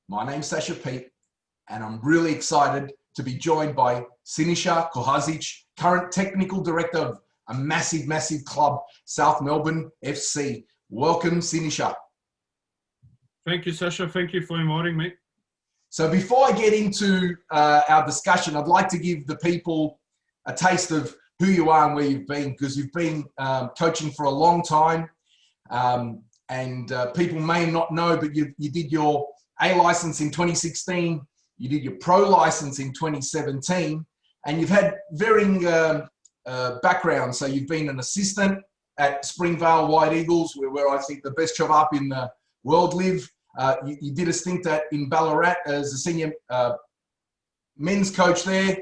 My name's Sasha Pete, and I'm really excited to be joined by Sinisa, Cohadzic, current technical director of a massive, massive club, South Melbourne FC. Welcome, Sinisa. Thank you, Sasha. Thank you for inviting me. So before I get into our discussion, I'd like to give the people a taste of who you are and where you've been, because you've been coaching for a long time. And people may not know, but you did your A license in 2016, you did your pro license in 2017, and you've had varying backgrounds. So you've been an assistant at Springvale White Eagles, where I think the best job up in the world live. You did a stint in Ballarat as a senior men's coach there.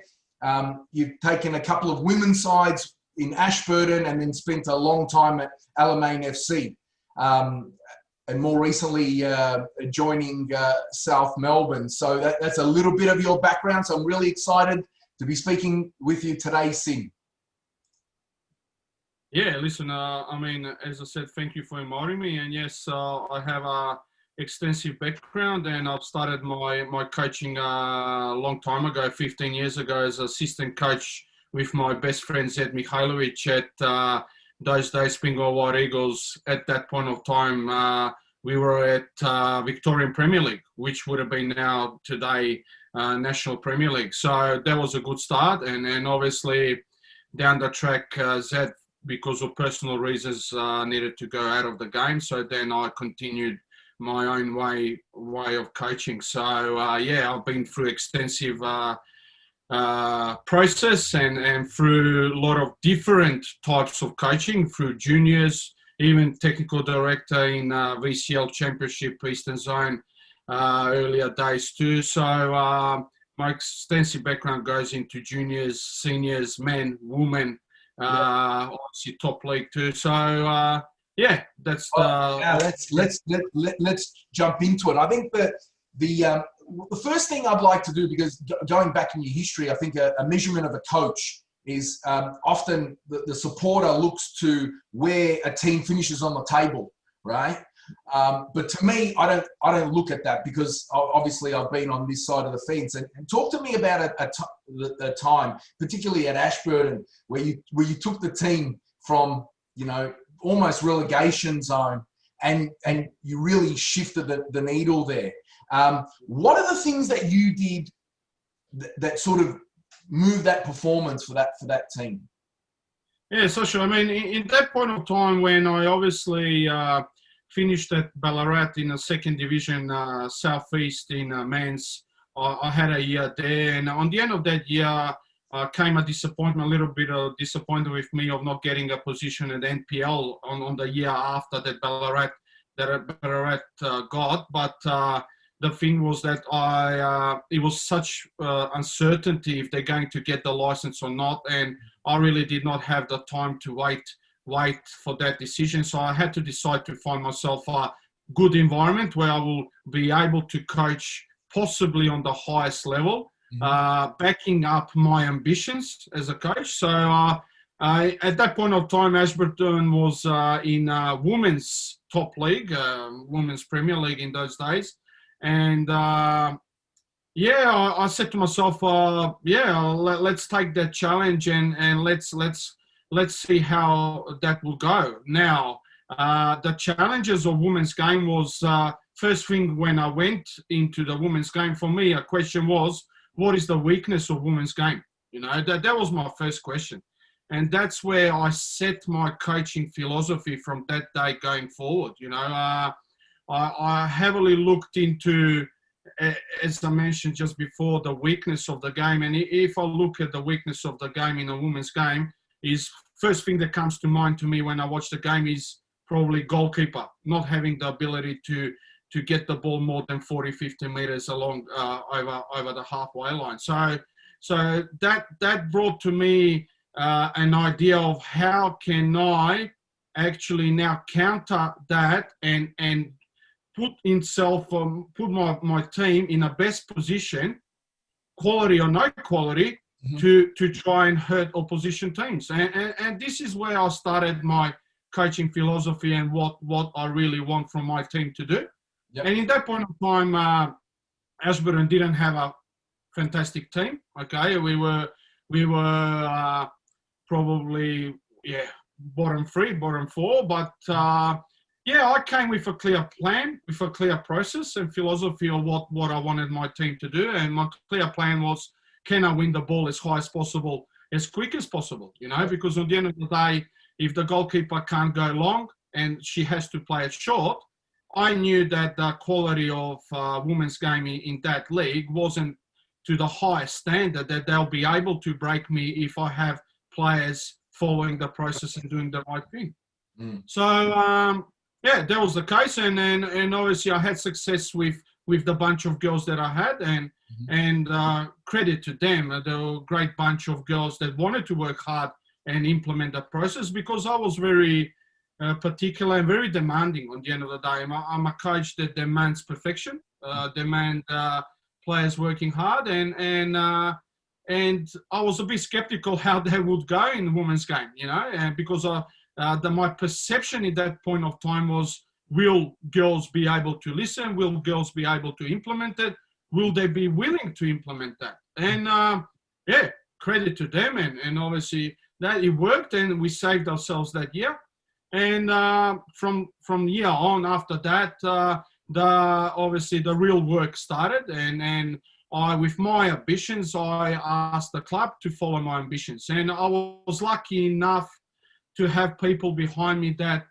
You've taken a couple of women's sides in Ashburton and then spent a long time at Alamein FC. And more recently joining South Melbourne. So that's a little bit of your background. So I'm really excited to be speaking with you today, Sin. Yeah, listen, I mean, as I said, thank you for inviting me. And yes, I have a extensive background, and I've started my coaching a long time ago, 15 years ago, as assistant coach with my best friend Zed Mihailovic at those days Springvale White Eagles. At that point of time, we were at Victorian Premier League, which would have been now today National Premier League. So that was a good start, and obviously down the track, Zed, because of personal reasons, needed to go out of the game. So then I continued my own way of coaching. So yeah, I've been through extensive process and through a lot of different types of coaching, through juniors, even technical director in VCL Championship Eastern Zone earlier days too. So my extensive background goes into juniors, seniors, men, women, obviously top league too. So yeah, that's let's jump into it. I think that the first thing I'd like to do, because going back in your history, I think a measurement of a coach is often the supporter looks to where a team finishes on the table, right? But to me, I don't look at that, because obviously I've been on this side of the fence. And talk to me about a time, particularly at Ashburton, where you took the team from, you know, almost relegation zone, and you really shifted the needle there. What are the things that you did that sort of moved that performance for that team? Yeah, so sure. I mean, in that point of time when I obviously finished at Ballarat in the second division, Southeast in men's, I had a year there, and on the end of that year came a disappointment, a little bit of disappointment with me of not getting a position at NPL on the year after that Ballarat got. But the thing was that it was such uncertainty if they're going to get the license or not, and I really did not have the time to wait for that decision. So I had to decide to find myself a good environment where I will be able to coach possibly on the highest level, backing up my ambitions as a coach. So at that point of time, Ashburton was in women's top league, women's Premier League in those days. And yeah, I said to myself, let's take that challenge and let's see how that will go. Now, the challenges of women's game was first thing when I went into the women's game. For me, a question was, what is the weakness of women's game? You know, that was my first question, and that's where I set my coaching philosophy from that day going forward. You know, I heavily looked into, as I mentioned just before, the weakness of the game. And if I look at the weakness of the game in a women's game, is first thing that comes to mind to me when I watch the game is probably goalkeeper, not having the ability to get the ball more than 40, 50 meters along over the halfway line. So that brought to me an idea of how can I actually now counter that and put my team in a best position, quality or no quality, to try and hurt opposition teams. And this is where I started my coaching philosophy and what I really want from my team to do. Yep. And in that point of time, Ashburton didn't have a fantastic team. Okay, we were probably bottom 3, bottom 4, but I came with a clear plan, with a clear process and philosophy of what I wanted my team to do, and my clear plan was, can I win the ball as high as possible, as quick as possible, because at the end of the day, if the goalkeeper can't go long and she has to play it short, I knew that the quality of women's game in that league wasn't to the highest standard that they'll be able to break me if I have players following the process and doing the right thing. So, that was the case. And obviously I had success with the bunch of girls that I had, and credit to them. They were a great bunch of girls that wanted to work hard and implement the process, because I was very particular and very demanding on the end of the day. I'm a coach that demands perfection, demand players working hard, and I was a bit skeptical how they would go in the women's game, and because my perception at that point of time was, will girls be able to listen? Will girls be able to implement it? Will they be willing to implement that? And credit to them, and obviously that it worked, and we saved ourselves that year. And from year on after that, obviously the real work started, and I, with my ambitions, I asked the club to follow my ambitions, and I was lucky enough to have people behind me that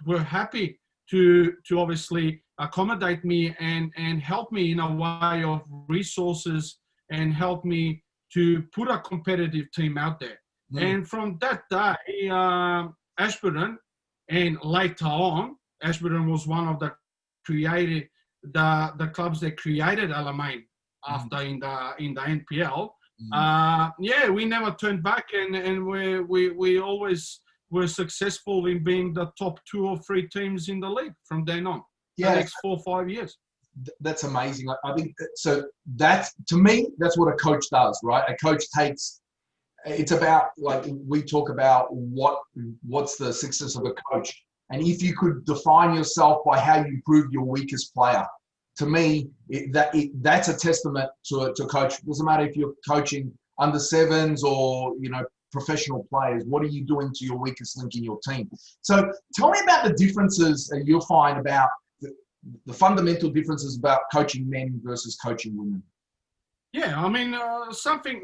were happy to obviously accommodate me and help me in a way of resources, and help me to put a competitive team out there. And from that day, Ashburton, and later on, Ashburton was one of the clubs that created Alamein after in the NPL. We never turned back, and we always were successful in being the top 2 or 3 teams in the league from then on. The next 4 or 5 years. That's amazing. I think so. That's, to me, that's what a coach does, right? A coach takes. It's about, like we talk about, what's the success of a coach, and if you could define yourself by how you prove your weakest player, to me, that's a testament to a coach. It doesn't matter if you're coaching under 7s or professional players. What are you doing to your weakest link in your team? So tell me about the differences you'll find about the fundamental differences about coaching men versus coaching women. Yeah, I mean, something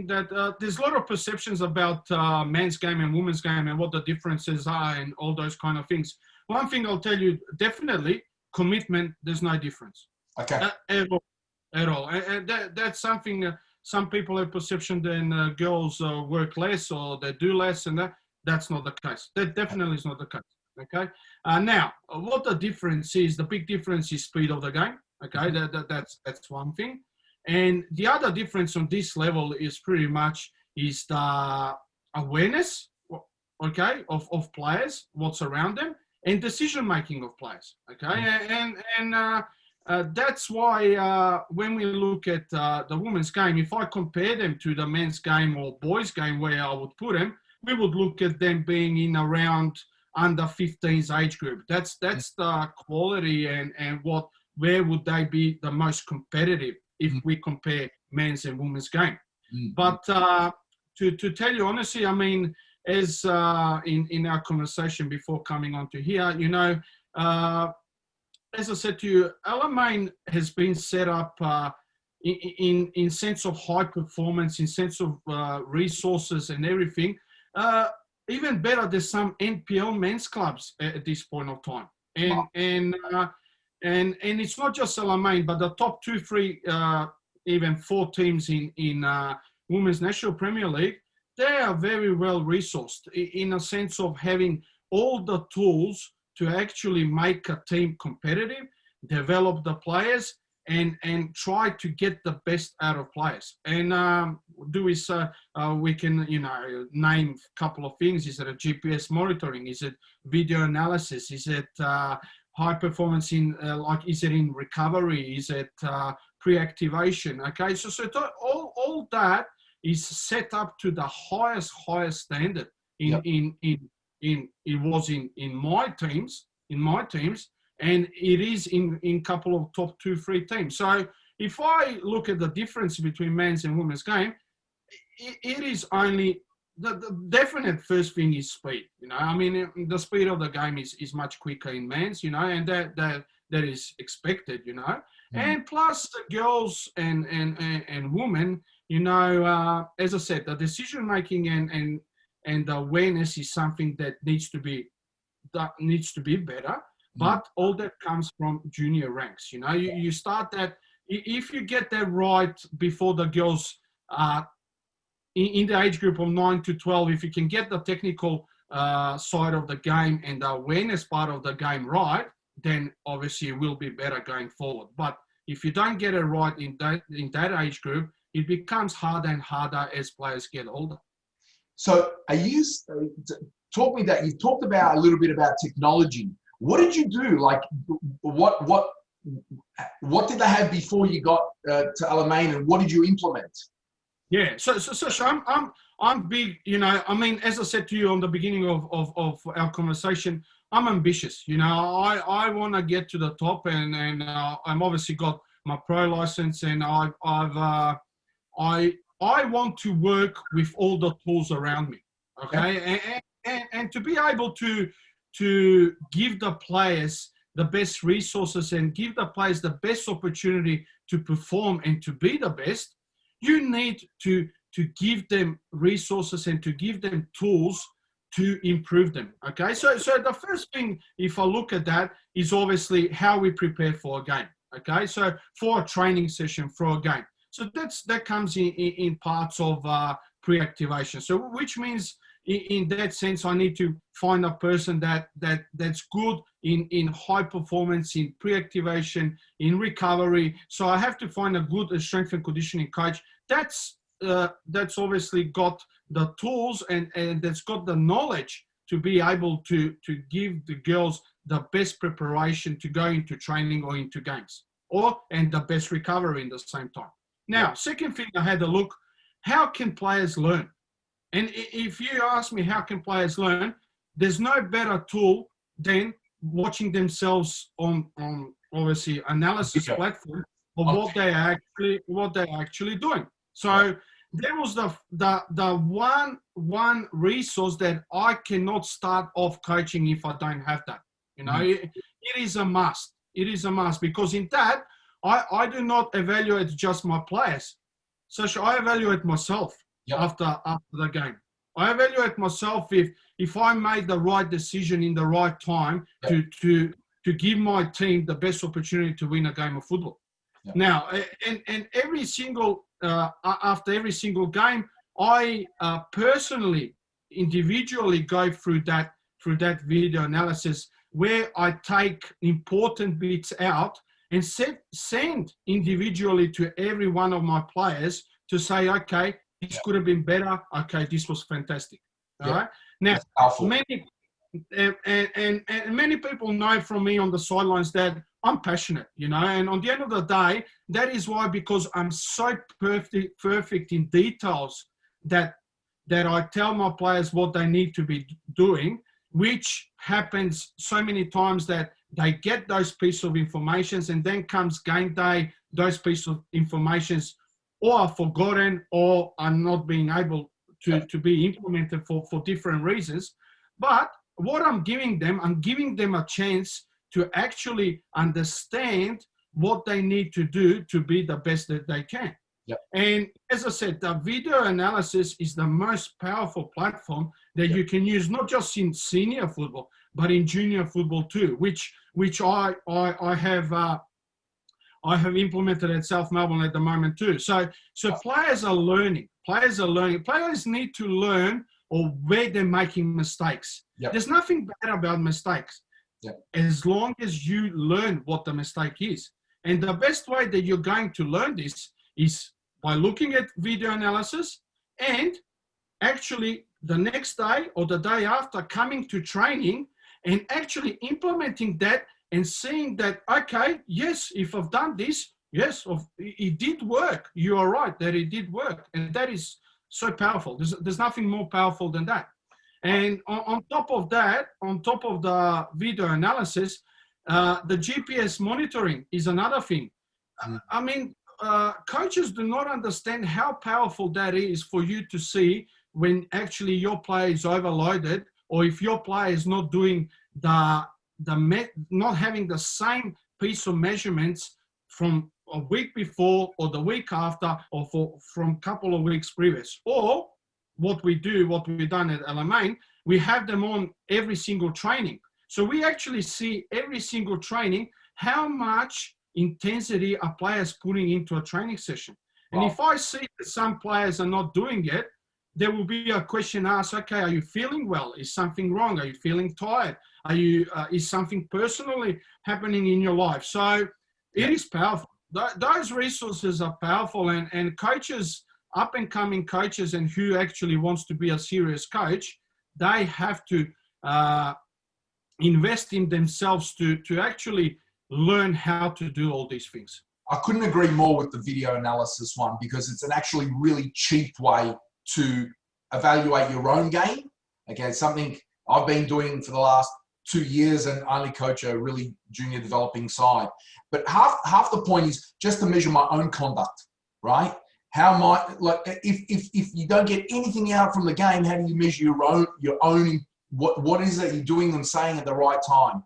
that there's a lot of perceptions about men's game and women's game and what the differences are and all those kind of things. One thing I'll tell you, definitely, commitment, there's no difference. Okay. At all. And that's something, some people have perception that girls work less or they do less, and that's not the case. That definitely is not the case. Okay. Now, what the difference is, the big difference is speed of the game. Okay. That's one thing. And the other difference on this level is pretty much is the awareness, okay, of players, what's around them, and decision-making of players, okay? And that's why when we look at the women's game, if I compare them to the men's game or boys' game where I would put them, we would look at them being in around under 15's age group. That's the quality and where would they be the most competitive if we compare men's and women's game. But to tell you honestly, I mean, as in our conversation before coming onto here, as I said to you, Alamein has been set up in sense of high performance, in sense of resources and everything. Even better, there's some NPL men's clubs at this point of time. And it's not just Alamein, but the top 2, 3, even 4 teams in Women's National Premier League, they are very well resourced in a sense of having all the tools to actually make a team competitive, develop the players, and try to get the best out of players. And we can name a couple of things. Is it a GPS monitoring? Is it video analysis? Is it high performance in is it in recovery? Is it pre-activation? Okay, so all that is set up to the highest standard it was in my teams, and it is in couple of top 2, 3 teams. So if I look at the difference between men's and women's game, it is only the definite first thing is speed. You know, I mean, the speed of the game is much quicker in men's. You know, and that is expected. You know, and plus the girls and women. You know, as I said, the decision making and the awareness is something that needs to be better. But all that comes from junior ranks. You know, you start that if you get that right before the girls in the age group of 9 to 12, if you can get the technical side of the game and the awareness part of the game right, then obviously it will be better going forward. But if you don't get it right in that age group, it becomes harder and harder as players get older. So you talked about a little bit about technology. What did you do? Like, what did they have before you got to Alamein, and what did you implement? Yeah, so I'm big. You know, I mean, as I said to you on the beginning of our conversation, I'm ambitious. You know, I want to get to the top, and I'm obviously got my pro license, and I want to work with all the tools around me. Okay, and to be able to give the players the best resources and give the players the best opportunity to perform and to be the best, you need to give them resources and to give them tools to improve them. Okay, so the first thing, if I look at that, is obviously how we prepare for a game. Okay, so for a training session, for a game. So that comes in parts of pre-activation. So which means in that sense, I need to find a person that's good in high performance, in pre-activation, in recovery. So I have to find a good strength and conditioning coach that's obviously got the tools and that's got the knowledge to be able to give the girls the best preparation to go into training or into games, and the best recovery in the same time. Now, second thing, I had a look, how can players learn? And if you ask me how can players learn, there's no better tool than watching themselves on obviously analysis platform of what they are actually doing. So there was the one resource that I cannot start off coaching if I don't have that. You know, it is a must. It is a must, because in that I do not evaluate just my players. So I evaluate myself after the game. I evaluate myself if I made the right decision in the right time to give my team the best opportunity to win a game of football. Now, and every single after every single game, I personally, individually go through that video analysis where I take important bits out and send individually to every one of my players to say, okay, this could have been better. Okay, this was fantastic. All right. Now, many people know from me on the sidelines that I'm passionate, you know, and on the end of the day, that is why, because I'm so perfect in details that I tell my players what they need to be doing, which happens so many times that they get those pieces of information, and then comes game day, those pieces of information or are forgotten or are not being able to be implemented for different reasons. But what I'm giving them a chance to actually understand what they need to do to be the best that they can. And as I said, the video analysis is the most powerful platform that you can use, not just in senior football, but in junior football too, which I have implemented at South Melbourne at the moment too. So players are learning. Players need to learn or where they're making mistakes. There's nothing bad about mistakes, as long as you learn what the mistake is. And the best way that you're going to learn this is by looking at video analysis, and actually the next day or the day after coming to training and actually implementing that and seeing that, okay, yes, if I've done this, yes, it did work. You are right that it did work. And that is so powerful. There's nothing more powerful than that. And on top of that, on top of the video analysis, the GPS monitoring is another thing. I mean, coaches do not understand how powerful that is for you to see when actually your player is overloaded, or if your player is not doing not having the same piece of measurements from a week before or the week after, or from a couple of weeks previous. Or what we've done at Alamein, we have them on every single training. So we actually see every single training how much intensity a player is putting into a training session. And Wow. if I see that some players are not doing it, there will be a question asked, okay, are you feeling well? Is something wrong? Are you feeling tired? Is something personally happening in your life? So it is powerful. Those resources are powerful, and coaches, up and coming coaches, and who actually wants to be a serious coach, they have to invest in themselves to actually learn how to do all these things. I couldn't agree more with the video analysis one, because it's an actually really cheap way to evaluate your own game. Okay, something I've been doing for the last 2 years and only coach a really junior developing side. But half the point is just to measure my own conduct, right? How might, like, if you don't get anything out from the game, how do you measure your own what is it you're doing and saying at the right time?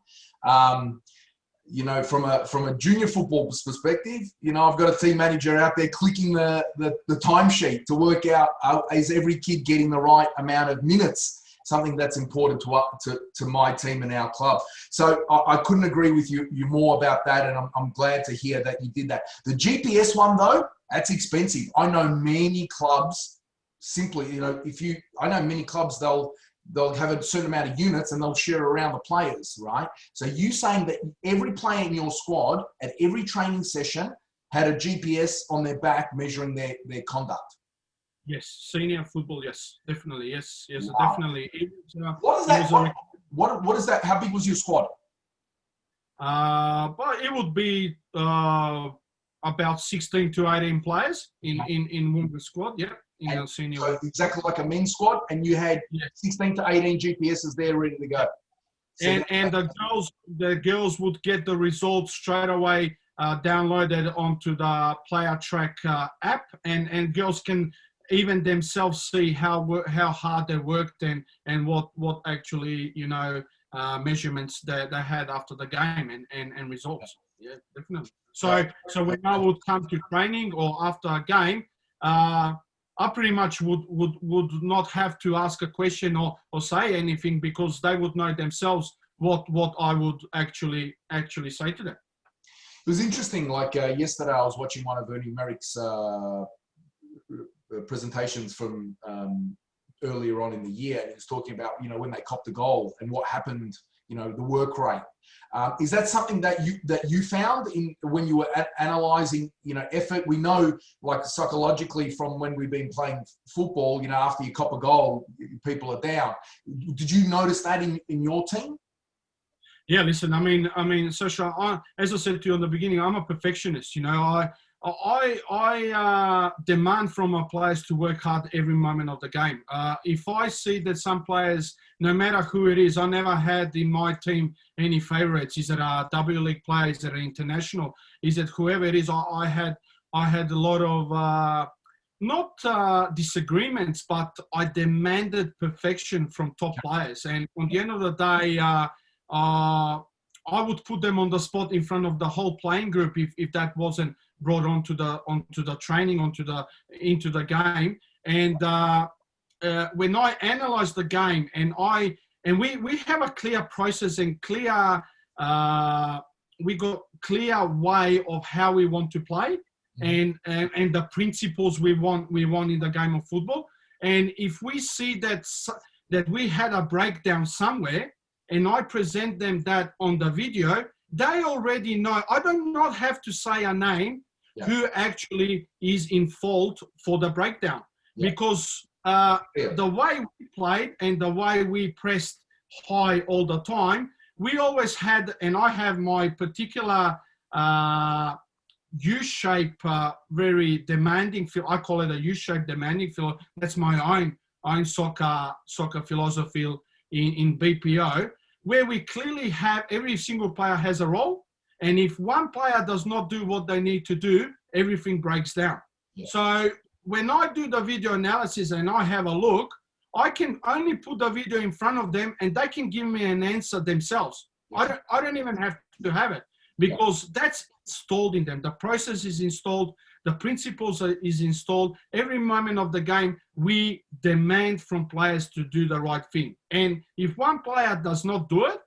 You know, from a junior football perspective, you know, I've got a team manager out there clicking the timesheet to work out, is every kid getting the right amount of minutes? Something that's important to my team and our club. So I couldn't agree with you more about that, and I'm glad to hear that you did that. The GPS one though, that's expensive. I know many clubs simply, you know, I know many clubs they'll have a certain amount of units and they'll share around the players, right? So you saying that every player in your squad at every training session had a GPS on their back measuring their conduct? Yes, senior football, yes, definitely, yes, Wow. definitely. What is that? What is that? How big was your squad? But it would be about 16 to 18 players in one squad, yeah. In a senior. So exactly like a men's squad, and you had 16 to 18 GPSs there ready to go. So and the girls would get the results straight away downloaded onto the Player Track app, and girls can even themselves see how hard they worked and what actually, you know, measurements they had after the game and results. Yeah, definitely. So when I would come to training or after a game, I pretty much would not have to ask a question or say anything, because they would know themselves what I would actually say to them. It was interesting. Like yesterday, I was watching one of Ernie Merrick's presentations from earlier on in the year, and he was talking about, you know, when they copped a goal and what happened, you know, the work rate. Is that something that you found when you were analysing, you know, effort? We know, like, psychologically from when we've been playing football, you know, after you cop a goal, people are down. Did you notice that in your team? Yeah, listen, I mean, Sasha, as I said to you in the beginning, I'm a perfectionist. You know, I demand from my players to work hard every moment of the game. If I see that some players, no matter who it is, I never had in my team any favourites. Is it a W League player? Is it an international? Is it whoever it is? I had a lot of not disagreements, but I demanded perfection from top players. And on the end of the day, I would put them on the spot in front of the whole playing group if that wasn't brought onto the training, into the game. And when I analyze the game, and we have a clear process and we got clear way of how we want to play, and the principles we want in the game of football. And if we see that we had a breakdown somewhere, and I present them that on the video, they already know. I do not have to say a name who actually is in fault for the breakdown, because the way we played and the way we pressed high all the time, we always had, and I have my particular U-shape, very demanding feel. I call it a U-shape demanding feel. That's my own soccer philosophy in BPO, where we clearly have every single player has a role, and if one player does not do what they need to do, everything breaks down. Yeah. So when I do the video analysis and I have a look, I can only put the video in front of them and they can give me an answer themselves. Yeah. I don't even have to have it, because that's installed in them. The process is installed. The principles is installed. Every moment of the game, we demand from players to do the right thing. And if one player does not do it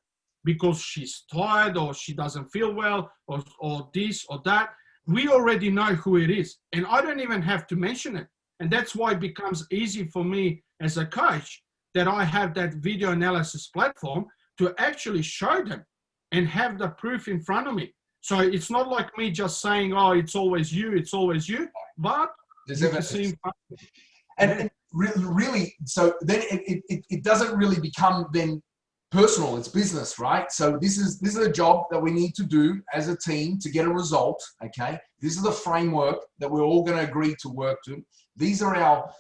because she's tired or she doesn't feel well or this or that, we already know who it is. And I don't even have to mention it. And that's why it becomes easy for me as a coach that I have that video analysis platform to actually show them and have the proof in front of me. So it's not like me just saying, oh, it's always you, but there's evidence. And really, so then it doesn't really become then personal, it's business, right? So this is a job that we need to do as a team to get a result, okay? This is the framework that we're all gonna agree to work to. These are our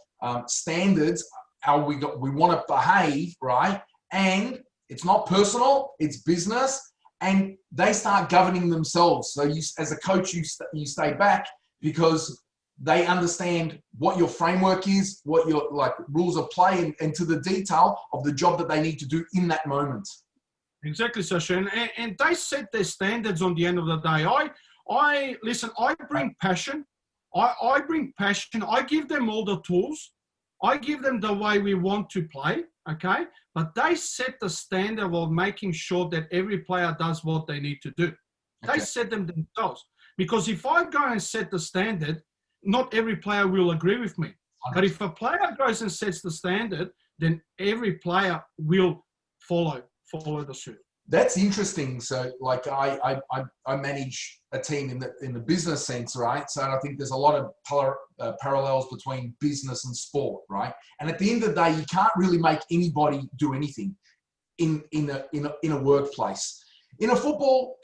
standards, how we wanna behave, right? And it's not personal, it's business. And they start governing themselves. So you, as a coach, you stay back because they understand what your framework is, what your rules of play, and to the detail of the job that they need to do in that moment. Exactly, Sasha. And they set their standards on the end of the day. I bring passion. I bring passion. I give them all the tools. I give them the way we want to play, okay? But they set the standard of making sure that every player does what they need to do. They set them themselves. Because if I go and set the standard, not every player will agree with me. 100%. But if a player goes and sets the standard, then every player will follow the suit. That's interesting. So like I manage a team in the business sense, right? So I think there's a lot of parallels between business and sport, right? And at the end of the day, you can't really make anybody do anything in a workplace. In a football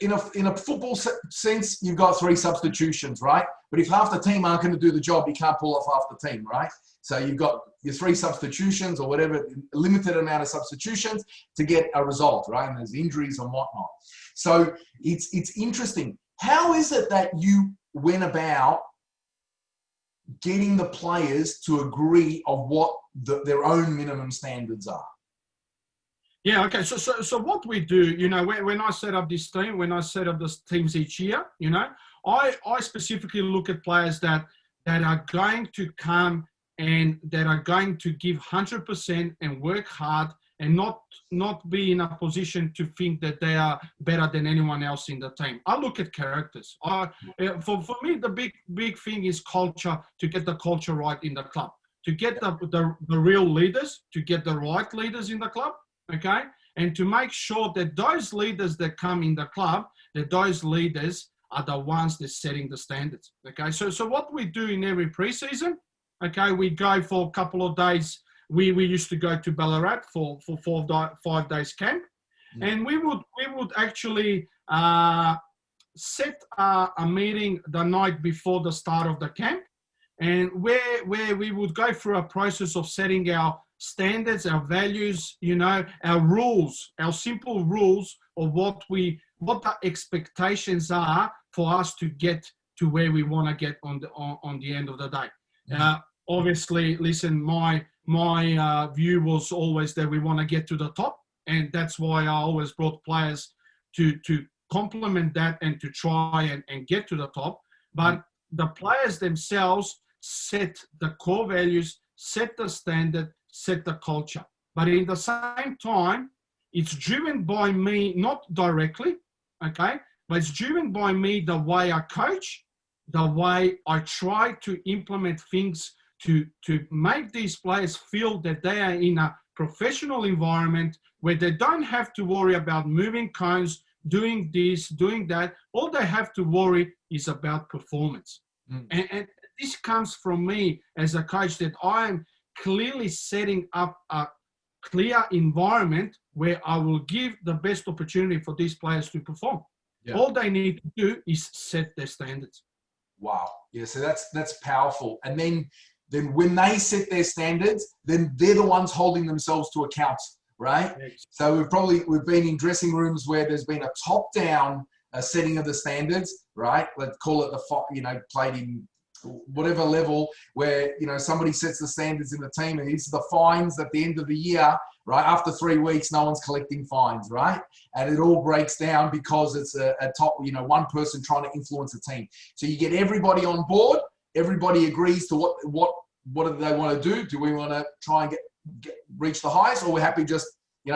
sense, you've got 3 substitutions, right? But if half the team aren't going to do the job, you can't pull off half the team, right? So you've got your 3 substitutions or whatever, a limited amount of substitutions to get a result, right? And there's injuries and whatnot. So it's interesting. How is it that you went about getting the players to agree of what their own minimum standards are? Yeah, okay. So what we do, when I set up this team, when I set up the teams each year, I specifically look at players that are going to come and that are going to give 100% and work hard and not be in a position to think that they are better than anyone else in the team. I look at characters. For me, the big thing is culture, to get the culture right in the club, to get the real leaders, to get the right leaders in the club, okay? And to make sure that those leaders that come in the club, that those leaders are the ones that's setting the standards, okay? So what we do in every preseason, okay, we go for a couple of days. We used to go to Ballarat for 5 days camp, and we would actually set a meeting the night before the start of the camp, and where we would go through a process of setting our standards, our values, our rules, our simple rules of what the expectations are for us to get to where we want to get on the end of the day. Obviously, listen, my view was always that we want to get to the top, and that's why I always brought players to complement that and to try and get to the top. But the players themselves set the core values, set the standard, set the culture. But in the same time, it's driven by me, not directly, okay, but it's driven by me the way I coach, the way I try to implement things to make these players feel that they are in a professional environment where they don't have to worry about moving cones, doing this, doing that. All they have to worry is about performance. And this comes from me as a coach, that I am clearly setting up a clear environment where I will give the best opportunity for these players to perform. Yeah. All they need to do is set their standards. Wow. Yeah, so that's powerful. And then when they set their standards, then they're the ones holding themselves to account, right? Yes. So we've been in dressing rooms where there's been a top-down setting of the standards, right? Let's call it played in whatever level where, somebody sets the standards in the team, and these are the fines at the end of the year, right? After 3 weeks, no one's collecting fines, right? And it all breaks down because it's a top, one person trying to influence a team. So you get everybody on board. Everybody agrees to what do they want to do? Do we want to try and reach the highest, or we're happy just,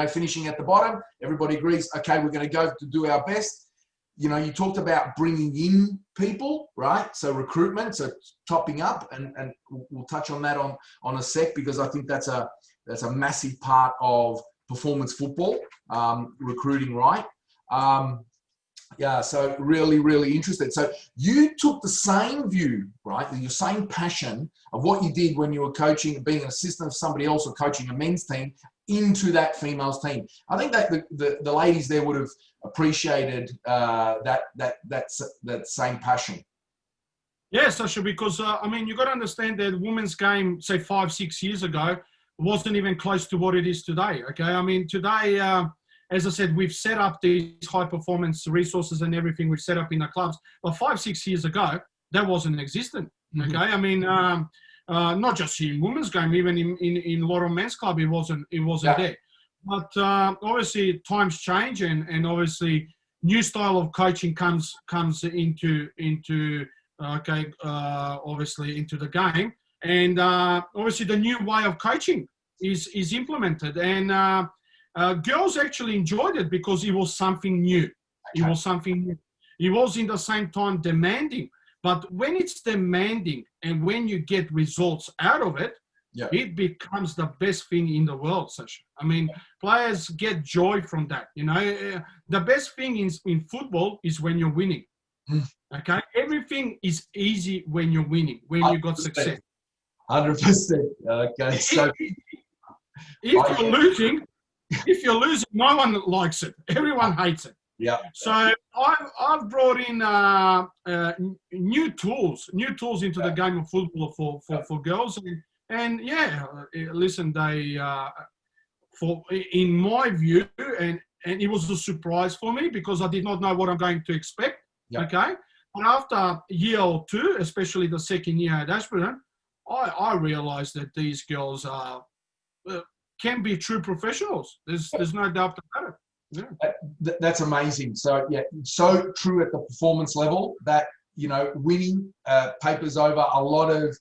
finishing at the bottom? Everybody agrees, okay, we're going to go to do our best. You talked about bringing in people, right? So recruitment, so topping up, and we'll touch on that on a sec, because I think that's a massive part of performance football, recruiting, right? Yeah, so really, really interested. So you took the same view, right, your same passion of what you did when you were coaching, being an assistant of somebody else or coaching a men's team, into that females team. I think that the ladies there would have appreciated that same passion. Yeah, Sasha, because, you got to understand that women's game, say 5-6 years ago, wasn't even close to what it is today, okay? Today, as I said, we've set up these high-performance resources and everything we've set up in the clubs. But 5-6 years ago, that wasn't existent, okay? Mm-hmm. Not just in women's game, even in a lot of men's club, it wasn't there. But obviously, times change, and obviously, new style of coaching comes into obviously into the game, and obviously the new way of coaching is implemented, and girls actually enjoyed it because it was something new. It was something new. It was in the same time demanding, but when it's demanding and when you get results out of it, it becomes the best thing in the world, Sasha. Players get joy from that. The best thing in football is when you're winning. Okay, everything is easy when you're winning, when you got success. 100%. Okay, so if you're losing, no one likes it. Everyone hates it. Yeah. So I've brought in new tools into the game of football for girls, and listen, they in my view, and it was a surprise for me because I did not know what I'm going to expect. Yeah. Okay. And after a year or two, especially the second year at Ashburton, I realized that these girls can be true professionals. There's no doubt about it. Yeah. That's amazing. So so true at the performance level that winning papers over a lot of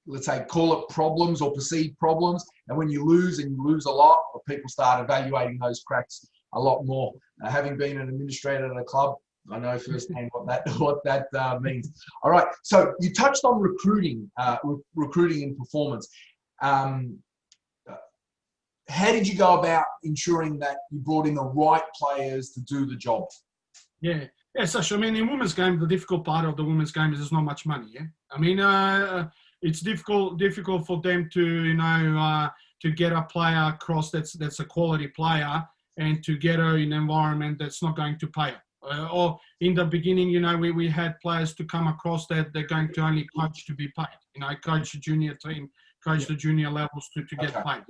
let's say, call it problems or perceived problems, and when you lose a lot, people start evaluating those cracks a lot more. Having been an administrator at a club, I know firsthand what that means. All right, so you touched on recruiting and performance. How did you go about ensuring that you brought in the right players to do the job? Yeah, Sasha, in women's game, the difficult part of the women's game is there's not much money, it's difficult for them to get a player across that's a quality player, and to get her in an environment that's not going to pay her. Or in the beginning, we had players to come across that they're going to only coach to be paid. Coach a junior team, coach the junior levels to get paid.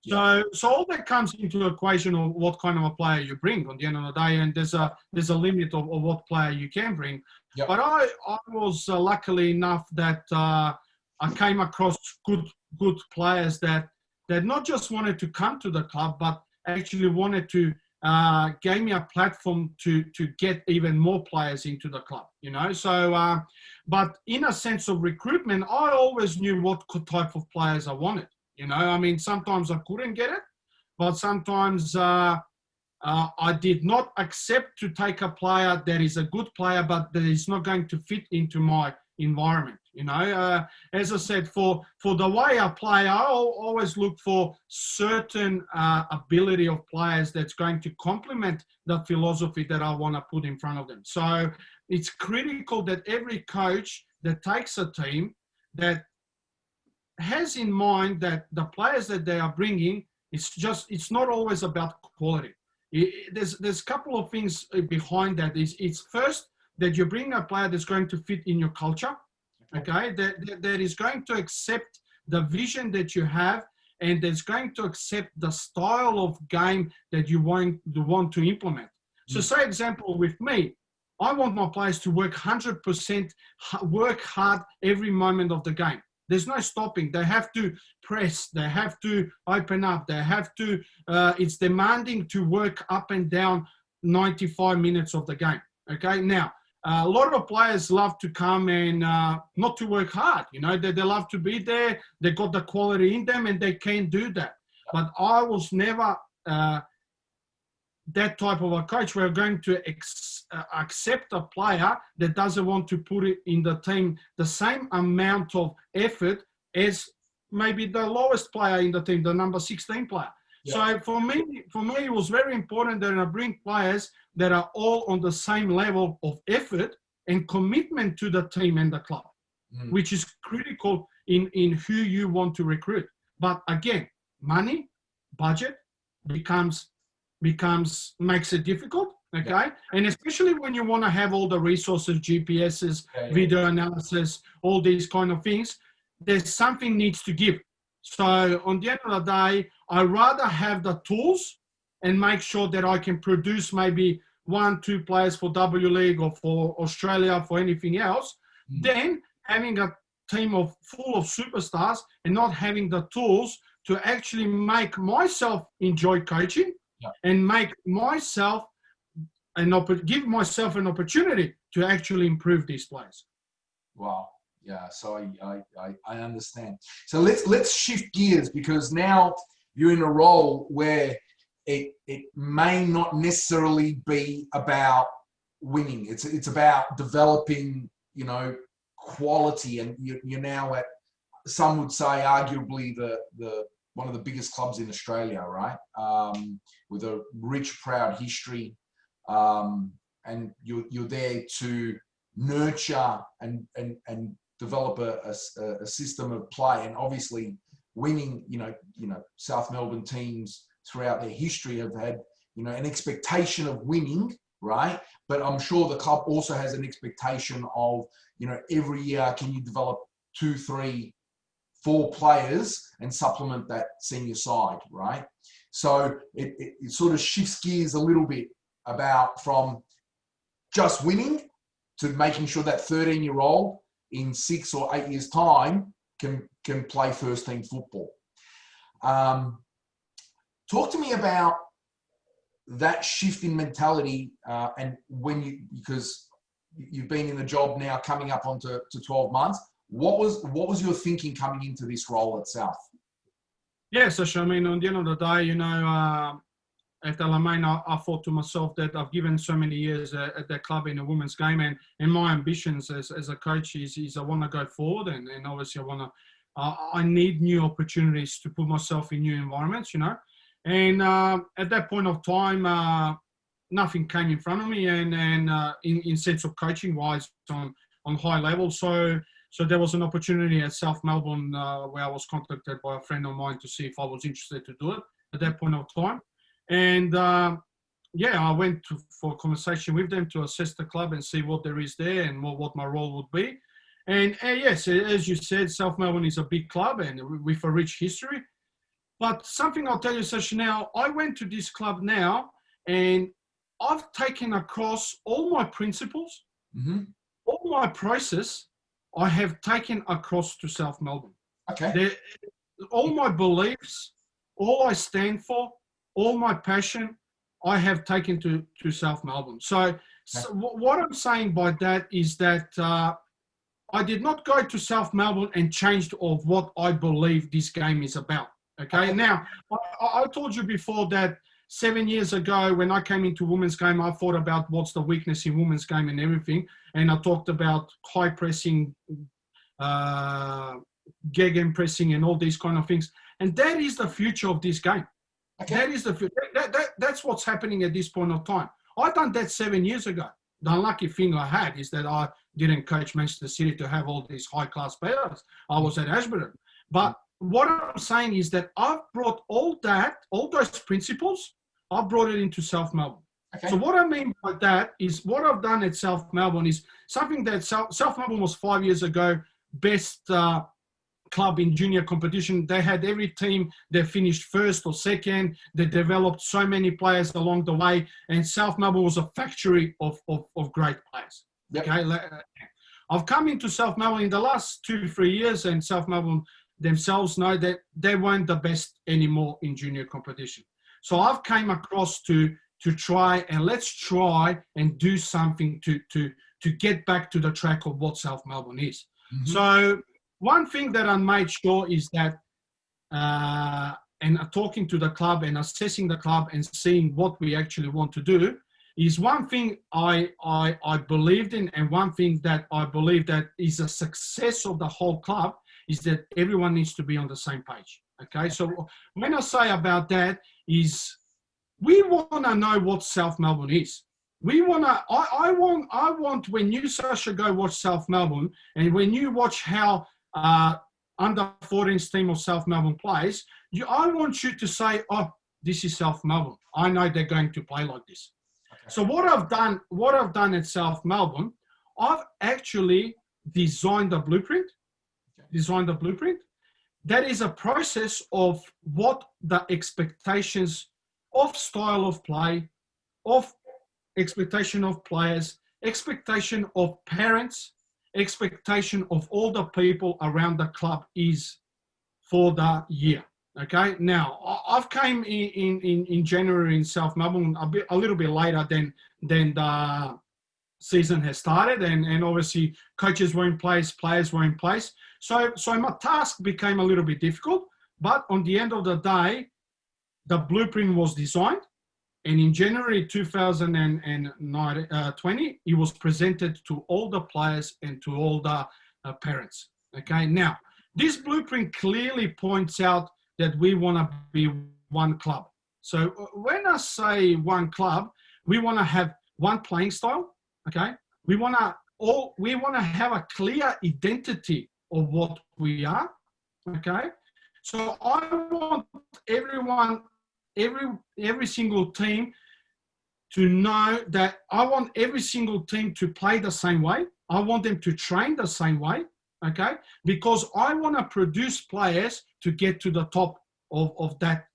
So all that comes into the equation of what kind of a player you bring on the end of the day, and there's a limit of what player you can bring. Yep. But I was luckily enough that I came across good players that not just wanted to come to the club, but actually wanted to gave me a platform to get even more players into the club, So, but in a sense of recruitment, I always knew what type of players I wanted. Sometimes I couldn't get it, but sometimes I did not accept to take a player that is a good player, but that is not going to fit into my environment. As I said, for the way I play, I always look for certain ability of players that's going to complement the philosophy that I want to put in front of them. So it's critical that every coach that takes a team that has in mind that the players that they are bringing, it's not always about quality. There's a couple of things behind that. It's first that you bring a player that's going to fit in your culture. Okay, that is going to accept the vision that you have, and that's going to accept the style of game that you want to implement. So say example with me, I want my players to work 100%, work hard every moment of the game. There's no stopping. They have to press. They have to open up. They have to, it's demanding to work up and down 95 minutes of the game. Okay. Now, a lot of players love to come and not to work hard. You know, they love to be there. They got the quality in them and they can do that. But I was never that type of a coach. We're going to accept a player that doesn't want to put it in the team the same amount of effort as maybe the lowest player in the team, the number 16 player. Yeah. So for me, it was very important that I bring players that are all on the same level of effort and commitment to the team and the club, which is critical in who you want to recruit. But again, money, budget makes it difficult, okay? Yeah. And especially when you want to have all the resources, GPSs, video analysis, all these kind of things, there's something needs to give. So on the end of the day, I rather have the tools and make sure that I can produce maybe 1-2 players for W League or for Australia, for anything else, than having a team full of superstars and not having the tools to actually make myself enjoy coaching. Yeah. And make myself give myself an opportunity to actually improve these players. Wow. Yeah. So I understand. So let's shift gears, because now you're in a role where it may not necessarily be about winning. It's about developing, you know, quality, and you're now at, some would say, arguably the one of the biggest clubs in Australia, right? With a rich, proud history, and you're there to nurture and develop a system of play. And obviously, winning, you know, South Melbourne teams throughout their history have had, you know, an expectation of winning, right? But I'm sure the club also has an expectation of, you know, every year, can you develop 2, 3, 4 players and supplement that senior side, right? So it sort of shifts gears a little bit from just winning to making sure that 13-year-old in 6 or 8 years' time can play first team football. Talk to me about that shift in mentality, and because you've been in the job now coming up onto 12 months. What was your thinking coming into this role at South? Yeah, Sasha, I mean, on the end of the day, you know, at Alamein, I thought to myself that I've given so many years at that club in the women's game, and my ambitions as a coach is I want to go forward, and obviously I need new opportunities to put myself in new environments, you know. And at that point of time, nothing came in front of me, and in sense of coaching wise on high level. So there was an opportunity at South Melbourne where I was contacted by a friend of mine to see if I was interested to do it at that point of time. And I went for a conversation with them to assess the club and see what there is there and what my role would be. And yes, as you said, South Melbourne is a big club and with a rich history. But something I'll tell you, Sasha, now, I went to this club now and I've taken across all my principles, all my process, I have taken across to South Melbourne. Okay. All my beliefs, all I stand for, all my passion, I have taken to South Melbourne. So what I'm saying by that is that I did not go to South Melbourne and changed of what I believe this game is about. Okay. Now, I told you before that 7 years ago, when I came into women's game, I thought about what's the weakness in women's game and everything. And I talked about high pressing, gegen pressing and all these kind of things. And that is the future of this game. Okay. That is that's what's happening at this point of time. I done that 7 years ago. The unlucky thing I had is that I didn't coach Manchester City to have all these high-class players. I was at Ashburton. But what I'm saying is that I've brought all those principles, I've brought it into South Melbourne. Okay. So what I mean by that is what I've done at South Melbourne is something that South Melbourne was 5 years ago best club in junior competition. They had every team, they finished first or second. They developed so many players along the way. And South Melbourne was a factory of great players. Yep. Okay. I've come into South Melbourne in the last 2-3 years, and South Melbourne themselves know that they weren't the best anymore in junior competition. So I've came across to try, and let's try and do something to get back to the track of what South Melbourne is. Mm-hmm. So one thing that I made sure is that, and talking to the club and assessing the club and seeing what we actually want to do, is one thing I believed in, and one thing that I believe that is a success of the whole club is that everyone needs to be on the same page. Okay, so when I say about that is we want to know what South Melbourne is. We want to. I want when you, Sasha, go watch South Melbourne, and when you watch how under 14s team of South Melbourne plays, I want you to say, oh, this is South Melbourne. I know they're going to play like this. Okay. So what I've done at South Melbourne, I've actually designed a blueprint. That is a process of what the expectations of style of play, of expectation of players, expectation of parents, expectation of all the people around the club is for the year. Okay. Now I've came in January in South Melbourne a little bit later than the season has started, and obviously coaches were in place, players were in place. So my task became a little bit difficult, but on the end of the day, the blueprint was designed, and in January 2020, it was presented to all the players and to all the parents. Okay. Now this blueprint clearly points out that we want to be one club. So when I say one club, we want to have one playing style. Okay, we want to have a clear identity of what we are. Okay, so I want everyone, every single team to know that I want every single team to play the same way. I want them to train the same way. Okay, because I want to produce players to get to the top of that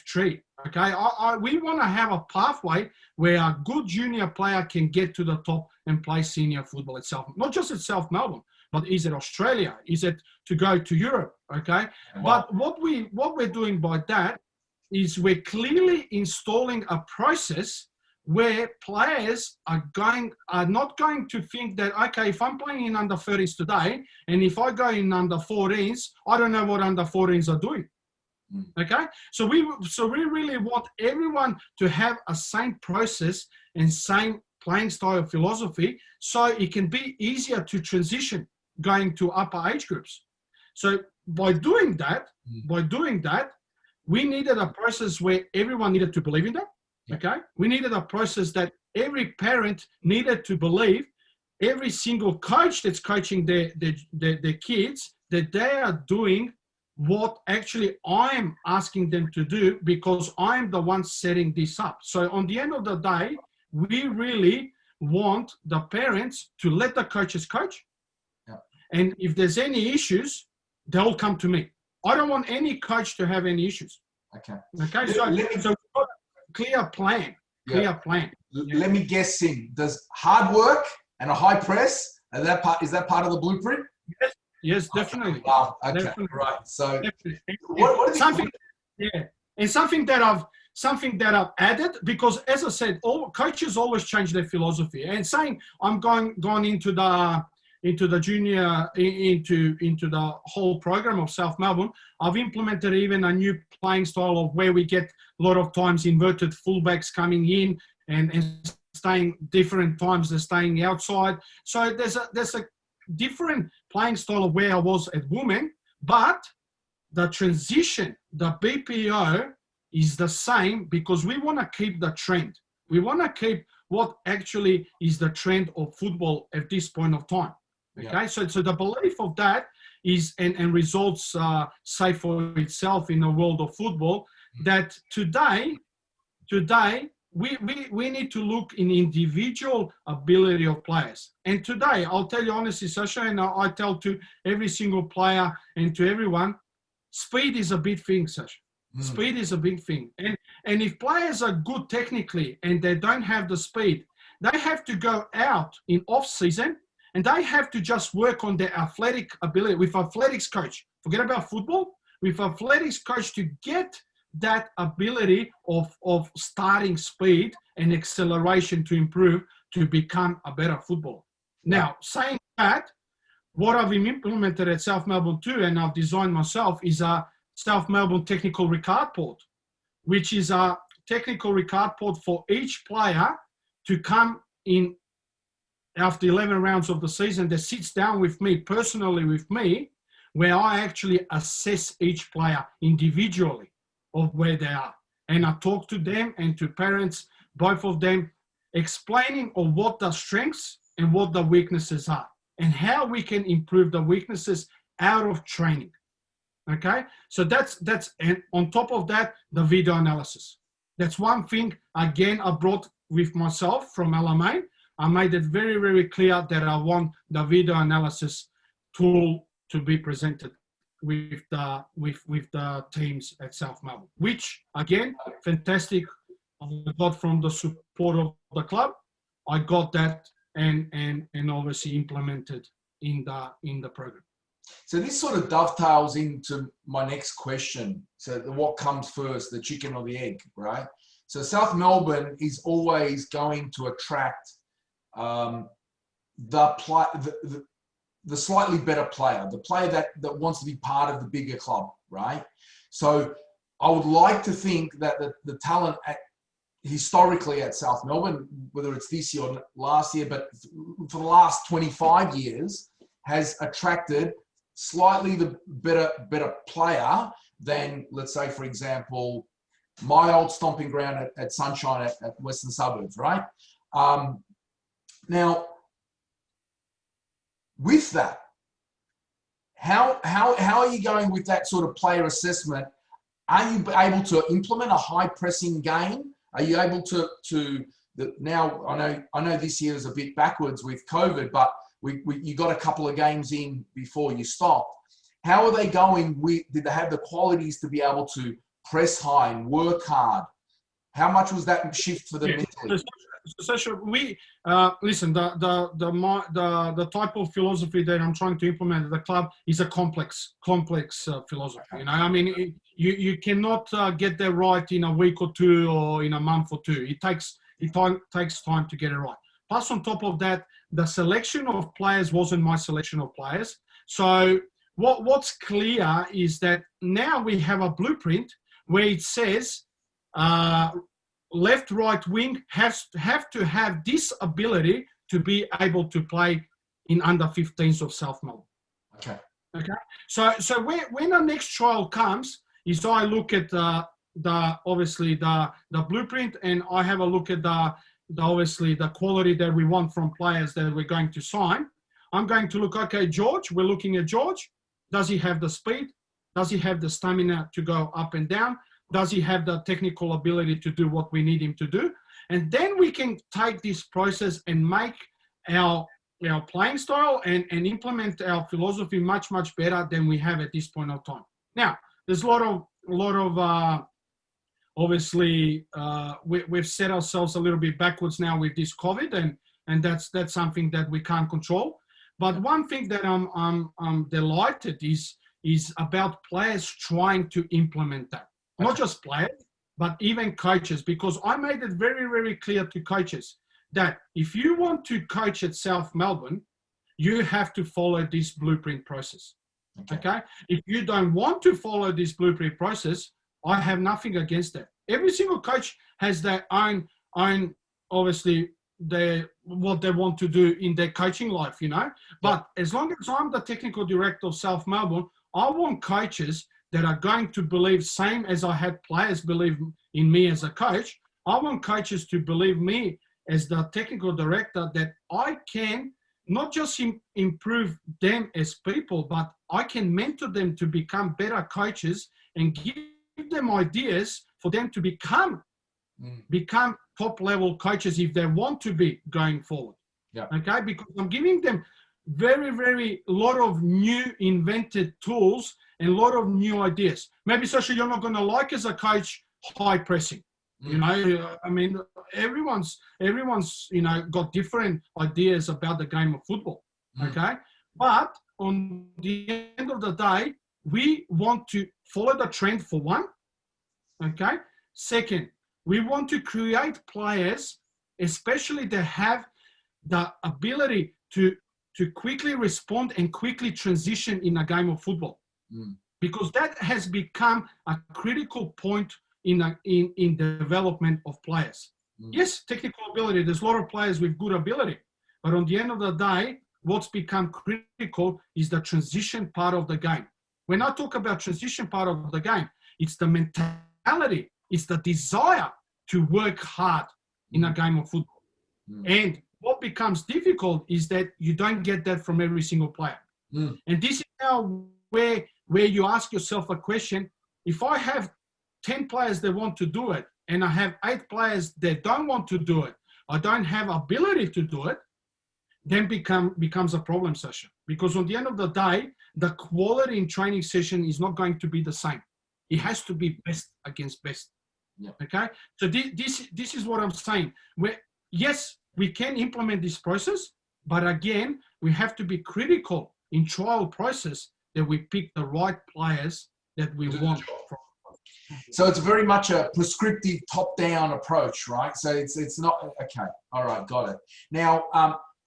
tree. Okay, we want to have a pathway where a good junior player can get to the top and play senior football itself. Not just at South Melbourne, but is it Australia? Is it to go to Europe? Okay, wow. But what we're doing by that is we're clearly installing a process where players are not going to think that, okay, if I'm playing in under 30s today, and if I go in under 14s, I don't know what under 14s are doing. Okay, so we really want everyone to have a same process and same playing style philosophy, so it can be easier to transition going to upper age groups. So by doing that, we needed a process where everyone needed to believe in that. Okay, we needed a process that every parent needed to believe, every single coach that's coaching their kids, that they are doing what actually I'm asking them to do, because I'm the one setting this up. So on the end of the day, we really want the parents to let the coaches coach. Yeah. And if there's any issues, they'll come to me. I don't want any coach to have any issues. Okay. Okay. So we've got a clear plan. Let me guess in. Does hard work and a high press, is that part of the blueprint? Yes. Yes, definitely. Okay. Wow. Okay. Definitely. Right. So what is something? Yeah, and something that I've added, because as I said, all coaches always change their philosophy. And saying I'm gone into the junior into the whole program of South Melbourne, I've implemented even a new playing style of where we get a lot of times inverted fullbacks coming in and staying different times. They're staying outside. So there's a different playing style of where I was at women, but the transition, the BPO is the same, because we want to keep the trend. We want to keep what actually is the trend of football at this point of time. Okay, yeah. So the belief of that is, and results say for itself in the world of football, that today we need to look in individual ability of players. And today, I'll tell you honestly, Sasha, and I tell to every single player and to everyone, speed is a big thing, Sasha. Speed is a big thing. And if players are good technically and they don't have the speed, they have to go out in off-season and they have to just work on their athletic ability with athletics coach. Forget about football. With athletics coach to get that ability of starting speed and acceleration to improve to become a better footballer. Now, saying that, what I've implemented at South Melbourne too, and I've designed myself, is a South Melbourne technical recard port, which is a technical recard port for each player to come in after 11 rounds of the season that sits down with me, personally with me, where I actually assess each player individually of where they are. And I talk to them and to parents, both of them, explaining of what the strengths and what the weaknesses are and how we can improve the weaknesses out of training. Okay, so that's and on top of that, the video analysis. That's one thing, again, I brought with myself from LMA. I made it very, very clear that I want the video analysis tool to be presented with the teams at South Melbourne, which again, fantastic. I got from the support of the club. I got that and obviously implemented in the program. So this sort of dovetails into my next question. So what comes first, the chicken or the egg, right? So South Melbourne is always going to attract the slightly better player, the player that wants to be part of the bigger club, right? So I would like to think that the talent historically at South Melbourne, whether it's this year or last year, but for the last 25 years, has attracted slightly the better player than, let's say, for example, my old stomping ground at Sunshine at Western Suburbs, right? Now, with that, how are you going with that sort of player assessment? Are you able to implement a high pressing game? Are you able to now? I know this year is a bit backwards with COVID, but you got a couple of games in before you stopped. How are they going? Did they have the qualities to be able to press high and work hard? How much was that shift for them mentally? Sasha, we listen. The type of philosophy that I'm trying to implement at the club is a complex philosophy. You know, I mean, you cannot get that right in a week or two or in a month or two. It takes time to get it right. Plus, on top of that, the selection of players wasn't my selection of players. So what's clear is that now we have a blueprint where it says left, right wing have to have this ability to be able to play in under 15s of South Melbourne. Okay. So when the next trial comes, is I look at obviously the blueprint, and I have a look at obviously the quality that we want from players that we're going to sign. I'm going to look, okay, George, we're looking at George. Does he have the speed? Does he have the stamina to go up and down? Does he have the technical ability to do what we need him to do? And then we can take this process and make our playing style and implement our philosophy much, much better than we have at this point of time. Now, there's a lot of obviously, we've set ourselves a little bit backwards now with this COVID, and that's something that we can't control. But one thing that I'm delighted is about players trying to implement that. Not just players, but even coaches, because I made it very, very clear to coaches that if you want to coach at South Melbourne, you have to follow this blueprint process. Okay? If you don't want to follow this blueprint process, I have nothing against that. Every single coach has their own obviously, what they want to do in their coaching life, you know. But as long as I'm the technical director of South Melbourne, I want coaches that are going to believe, same as I had players believe in me as a coach, I want coaches to believe me as the technical director, that I can not just improve them as people, but I can mentor them to become better coaches and give them ideas for them to become become top level coaches if they want to be going forward. Yeah. Okay, because I'm giving them very lot of new invented tools and a lot of new ideas. Maybe, Sasha, you're not going to like as a coach high pressing. You know, I mean, everyone's got different ideas about the game of football. Okay, but on the end of the day, we want to follow the trend for one. Okay. Second, we want to create players, especially that have the ability to quickly respond and quickly transition in a game of football, because that has become a critical point in development of players. Yes, technical ability. There's a lot of players with good ability, but on the end of the day, what's become critical is the transition part of the game. When I talk about transition part of the game, it's the mentality, it's the desire to work hard in a game of football. And what becomes difficult is that you don't get that from every single player. And this is now where you ask yourself a question. If I have 10 players that want to do it, and I have 8 players that don't want to do it, I don't have ability to do it, then becomes a problem, Sasha. Because on the end of the day, the quality in training session is not going to be the same. It has to be best against best. Okay? So this is what I'm saying. Yes, we can implement this process, but again, we have to be critical in trial process that we pick the right players that we want. So it's very much a prescriptive top-down approach, right? So it's not, okay, all right, got it. Now,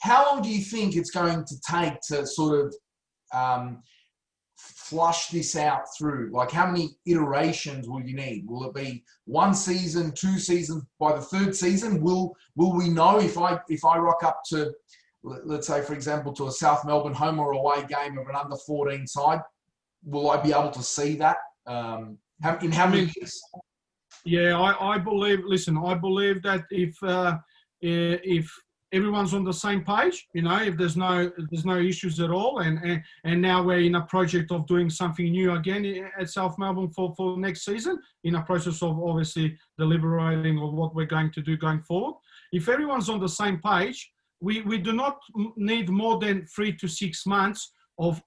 how long do you think it's going to take to sort of flush this out through? Like, how many iterations will you need? Will it be 1 season, 2 seasons? By the 3rd season, will we know if I rock up to, let's say, for example, to a South Melbourne home or away game of an under 14 side? Will I be able to see that? In how many years? Yeah, I believe. Listen, I believe that if everyone's on the same page, you know, if there's no issues at all, and now we're in a project of doing something new again at South Melbourne for next season, in a process of obviously deliberating of what we're going to do going forward. If everyone's on the same page, we do not need more than 3 to 6 months of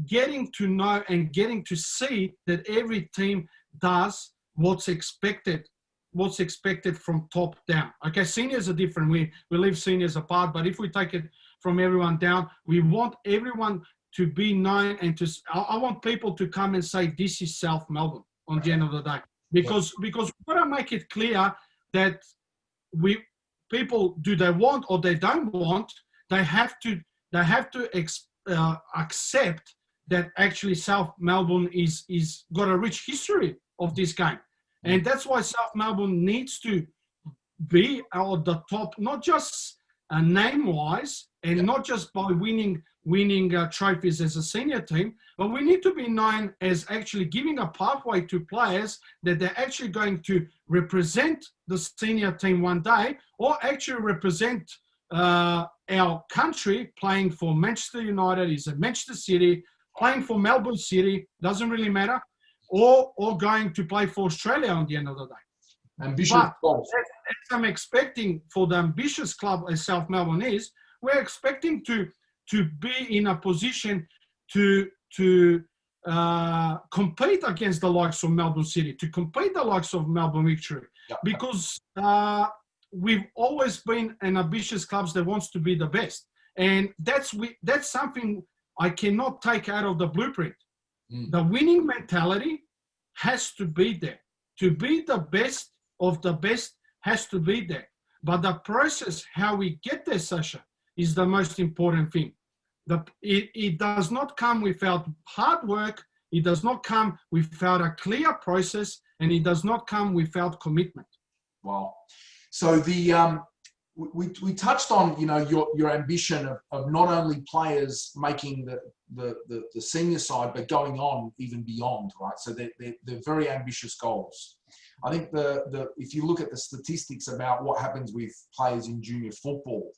getting to know and getting to see that every team does what's expected from top down. Okay, seniors are different. We leave seniors apart, but if we take it from everyone down, we want everyone to be known, and I want people to come and say, this is South Melbourne on the end of the day. Because we've got to make it clear that people, do they want or they don't want, they have to accept that actually South Melbourne is got a rich history of this game. And that's why South Melbourne needs to be at the top, not just name-wise and not just by winning trophies as a senior team, but we need to be known as actually giving a pathway to players that they're actually going to represent the senior team one day, or actually represent our country, playing for Manchester United, is it Manchester City, playing for Melbourne City, doesn't really matter, or going to play for Australia on the end of the day. Ambitious goals. As I'm expecting for the ambitious club as South Melbourne is, we're expecting to be in a position to compete against the likes of Melbourne City, to compete the likes of Melbourne Victory, because we've always been an ambitious club that wants to be the best, and that's something I cannot take out of the blueprint. The winning mentality has to be there. To be the best of the best has to be there. But the process, how we get there, Sasha, is the most important thing. It does not come without hard work. It does not come without a clear process, and it does not come without commitment. Wow. So we touched on, you know, your ambition of not only players making the senior side, but going on even beyond, right? So they're very ambitious goals. I think if you look at the statistics about what happens with players in junior football,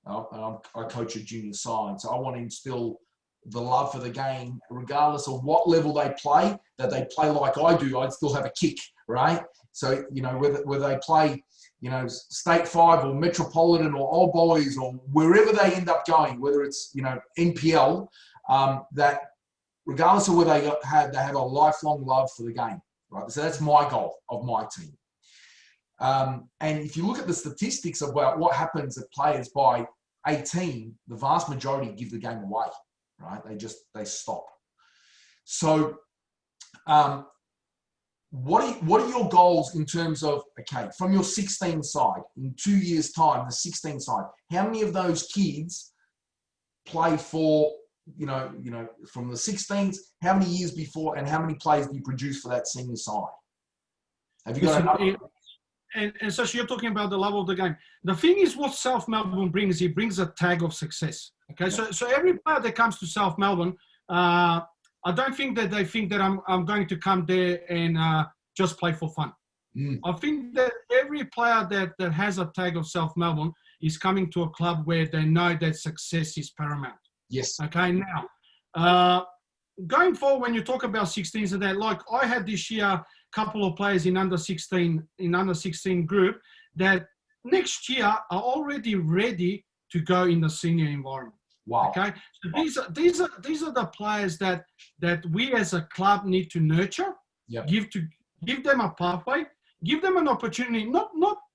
I coach a junior side, so I want to instill the love for the game, regardless of what level they play, that they play like I do. I'd still have a kick, right? So, you know, whether they play, you know, State 5 or Metropolitan or Old Boys or wherever they end up going, whether it's, you know, NPL, that regardless of where they have a lifelong love for the game, right? So that's my goal of my team. And if you look at the statistics about what happens at players by 18, the vast majority give the game away, right? They stop. So what are your goals in terms of, okay, from your 16 side, in 2 years' time, the 16 side, how many of those kids play for, you know, from the 16s, how many years before, and how many players do you produce for that senior side? Have you got enough? And so you're talking about the level of the game. The thing is, what South Melbourne brings, it brings a tag of success. Okay, Yeah. so every player that comes to South Melbourne, I don't think that they think that I'm going to come there and just play for fun. I think that every player that has a tag of South Melbourne is coming to a club where they know that success is paramount. Yes. Okay, now, going forward, when you talk about 16s and that, like I had this year, couple of players in under 16 group that next year are already ready to go in the senior environment. Wow. Okay, so these are the players that we as a club need to nurture. Yep. Give them a pathway, give them an opportunity.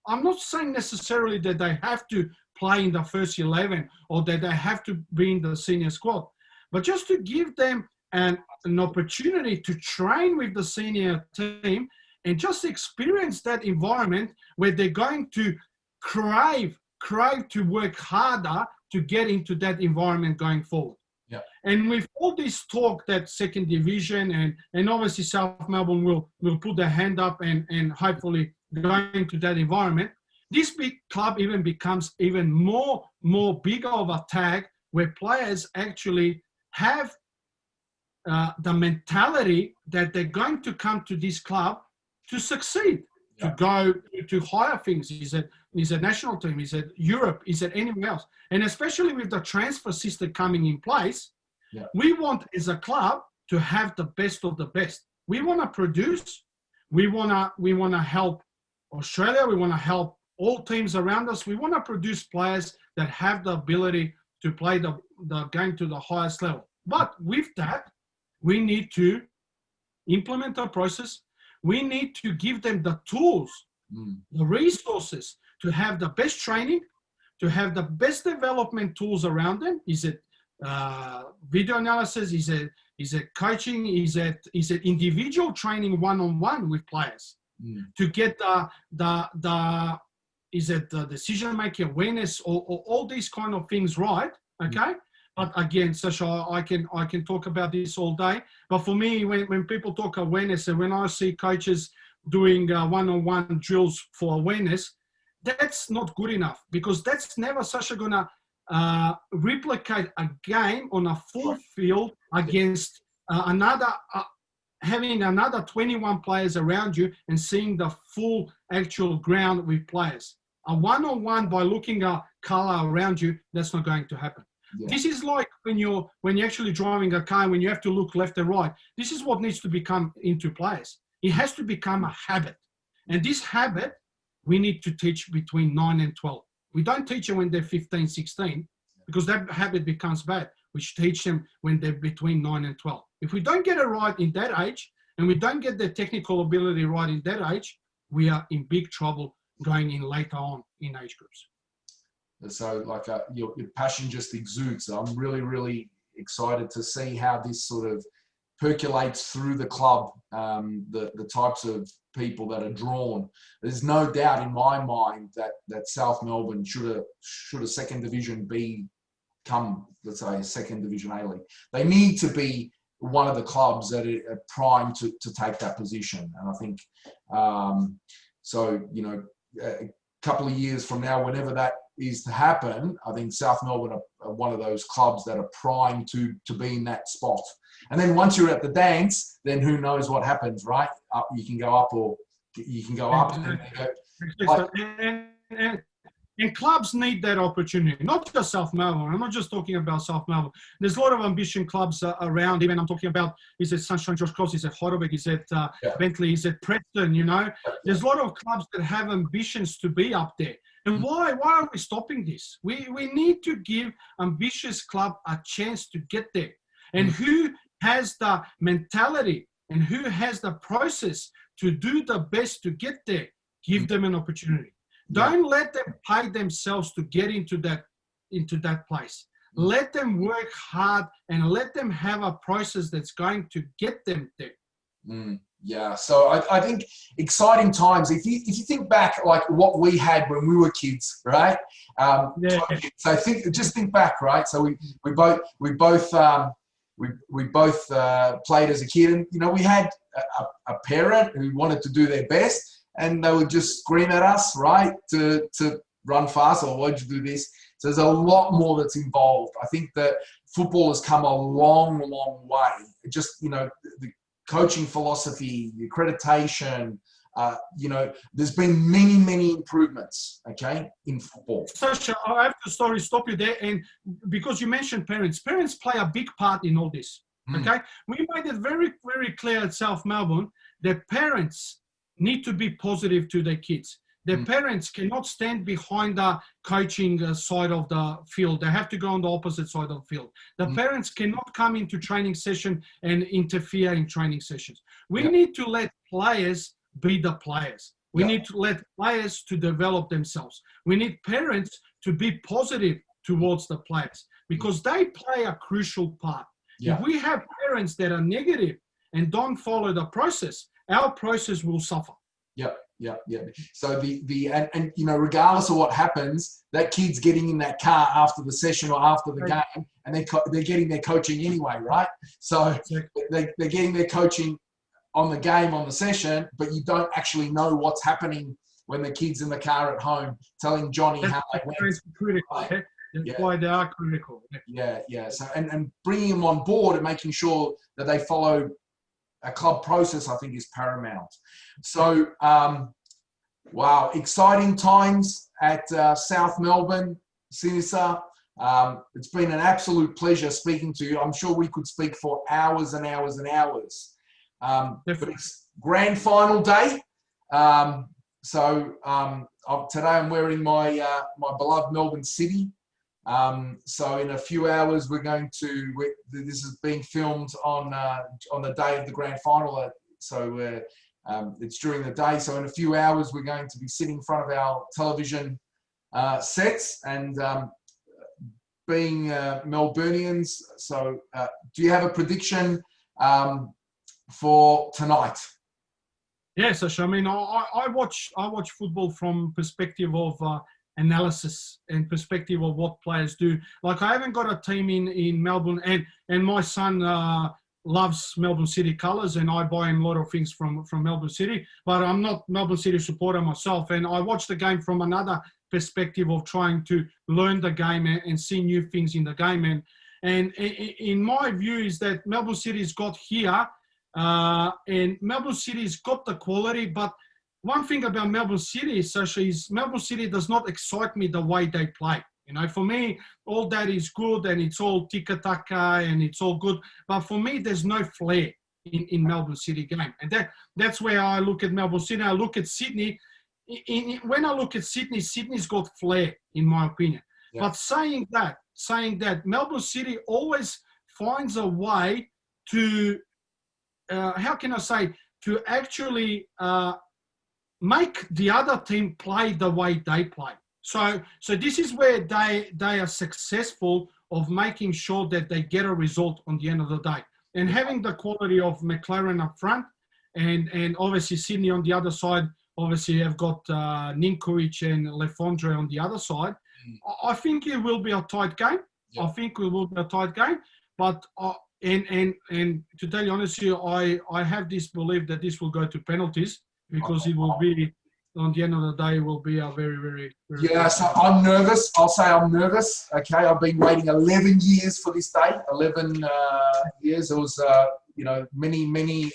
I'm not saying necessarily that they have to play in the first 11 or that they have to be in the senior squad, but just to give them an opportunity to train with the senior team and just experience that environment where they're going to crave to work harder to get into that environment going forward. Yeah. And with all this talk that second division and obviously South Melbourne will put their hand up and hopefully go into that environment, this big club even becomes even more bigger of a tag where players actually have the mentality that they're going to come to this club to succeed, to go to higher things. Is it national team? Is it Europe? Is it anywhere else? And especially with the transfer system coming in place, we want as a club to have the best of the best. We want to produce. We want to help Australia. We want to help all teams around us. We want to produce players that have the ability to play the game to the highest level. But with that, we need to implement a process. We need to give them the tools, the resources to have the best training, to have the best development tools around them. Is it video analysis? Is it coaching? Is it individual training one-on-one with players to get the decision-making awareness or all these kind of things right? Okay. But again, Sasha, I can talk about this all day. But for me, when people talk awareness and when I see coaches doing one-on-one drills for awareness, that's not good enough, because that's never, Sasha, going to replicate a game on a full field against having another 21 players around you and seeing the full actual ground with players. A one-on-one by looking at color around you, that's not going to happen. Yeah. This is like when you're actually driving a car, when you have to look left and right. This is what needs to become into players. It has to become a habit. And this habit, we need to teach between 9 and 12. We don't teach them when they're 15, 16, because that habit becomes bad. We should teach them when they're between 9 and 12. If we don't get it right in that age, and we don't get the technical ability right in that age, we are in big trouble going in later on in age groups. So like your passion just exudes. I'm really, really excited to see how this sort of percolates through the club, the types of people that are drawn. There's no doubt in my mind that South Melbourne should a second division become, let's say, a second division A-League. They need to be one of the clubs that are primed to take that position. And I think, so, you know, a couple of years from now, whenever that is to happen, I think South Melbourne are one of those clubs that are primed to be in that spot. And then once you're at the dance, then who knows what happens, right? You can go up or you can go up. And And clubs need that opportunity, not just South Melbourne. I'm not just talking about South Melbourne. There's a lot of ambition clubs around. Even I'm talking about, is it Sunshine Josh Cross, is it Heidelberg, is it Bentley, is it Preston, you know? There's a lot of clubs that have ambitions to be up there. And why are we stopping this? We need to give ambitious club a chance to get there. And who has the mentality and who has the process to do the best to get there, give them an opportunity. Don't let them pay themselves to get into that place. Let them work hard and let them have a process that's going to get them there. Yeah, so I think exciting times. If you think back, like what we had when we were kids, right? So just think back, right? So we both played as a kid, and you know, we had a parent who wanted to do their best. And they would just scream at us, right, to run fast, or why'd you do this? So there's a lot more that's involved. I think that football has come a long, long way. Just, you know, the coaching philosophy, the accreditation, you know, there's been many, many improvements, okay, in football. Sasha, I have to stop you there. And because you mentioned parents play a big part in all this, okay? We made it very, very clear at South Melbourne that parents need to be positive to their kids. Their parents cannot stand behind the coaching side of the field. They have to go on the opposite side of the field. The parents cannot come into training session and interfere in training sessions. We need to let players be the players. We need to let players to develop themselves. We need parents to be positive towards the players because they play a crucial part. If we have parents that are negative and don't follow the process, our process will suffer. Yeah. So and you know, regardless of what happens, that kid's getting in that car after the session or after the game, and they're getting their coaching anyway, right? So they're getting their coaching on the game, on the session, but you don't actually know what's happening when the kid's in the car at home telling Johnny how they went. It's critical. Right? That's why they are critical. Yeah. So and bringing them on board and making sure that they follow a club process, I think, is paramount. So, wow, exciting times at South Melbourne, Sinisa. It's been an absolute pleasure speaking to you. I'm sure we could speak for hours and hours and hours. But it's grand final day. Today I'm wearing my beloved Melbourne City. So in a few hours, this is being filmed on the day of the grand final. So it's during the day. So in a few hours, we're going to be sitting in front of our television sets and being Melburnians. So do you have a prediction for tonight? Yes, I mean, I watch football from perspective of analysis and perspective of what players do. Like, I haven't got a team in Melbourne, and my son loves Melbourne City colours, and I buy him a lot of things from Melbourne City, but I'm not Melbourne City supporter myself, and I watch the game from another perspective of trying to learn the game and see new things in the game. And in my view is that Melbourne City's got here, and Melbourne City's got the quality, but one thing about Melbourne City, Sasha, is Melbourne City does not excite me the way they play. You know, for me, all that is good and it's all tiki-taka and it's all good. But for me, there's no flair in Melbourne City game. And that's where I look at Melbourne City. I look at Sydney. When I look at Sydney, Sydney's got flair, in my opinion. Yeah. But saying that, Melbourne City always finds a way to, to actually make the other team play the way they play. So this is where they are successful of making sure that they get a result on the end of the day. And having the quality of McLaren up front and obviously Sydney on the other side, obviously have got Ninkovic and Lefondre on the other side. I think it will be a tight game. Yeah. I think it will be a tight game. But and to tell you honestly, I have this belief that this will go to penalties, because it will be, on the end of the day, it will be a very, very, very... Yeah, so I'm nervous. I'll say I'm nervous. Okay, I've been waiting 11 years for this day. 11 years. It was, many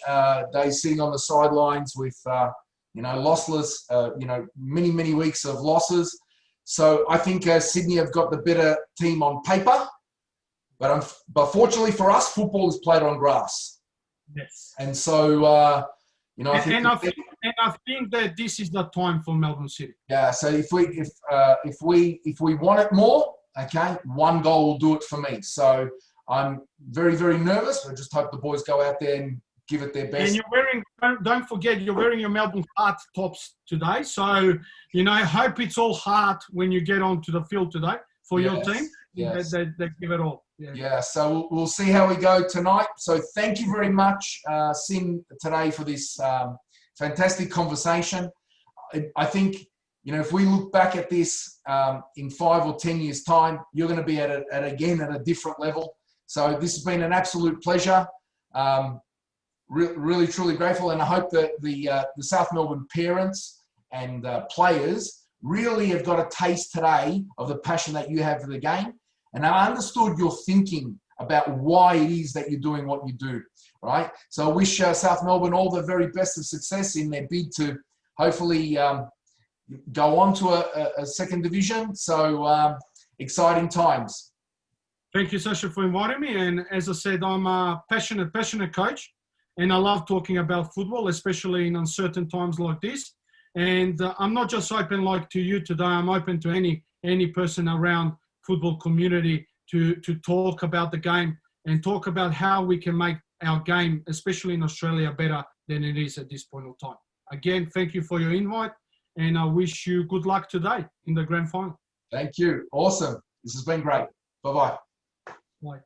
days sitting on the sidelines with, lossless, many weeks of losses. So I think Sydney have got the better team on paper, but fortunately for us, football is played on grass. Yes. And so, you know, I think that this is the time for Melbourne City. Yeah. So if we want it more, okay, one goal will do it for me. So I'm very, very nervous. I just hope the boys go out there and give it their best. And you're wearing, don't forget, you're wearing your Melbourne Heart tops today. So, you know, hope it's all heart when you get onto the field today for your team. Yes. They give it all. Yeah, so we'll see how we go tonight. So thank you very much, Sin, today for this fantastic conversation. I think, you know, if we look back at this in 5 or 10 years' time, you're going to be at a different level. So this has been an absolute pleasure. Really, truly grateful, and I hope that the South Melbourne parents and players really have got a taste today of the passion that you have for the game. And I understood your thinking about why it is that you're doing what you do, right? So I wish South Melbourne all the very best of success in their bid to hopefully go on to a second division. So exciting times. Thank you, Sasha, for inviting me. And as I said, I'm a passionate coach, and I love talking about football, especially in uncertain times like this. And I'm not just open like to you today. I'm open to any person around football community to talk about the game and talk about how we can make our game, especially in Australia, better than it is at this point of time. Again, thank you for your invite, and I wish you good luck today in the grand final. Thank you. Awesome. This has been great. Bye-bye. Bye.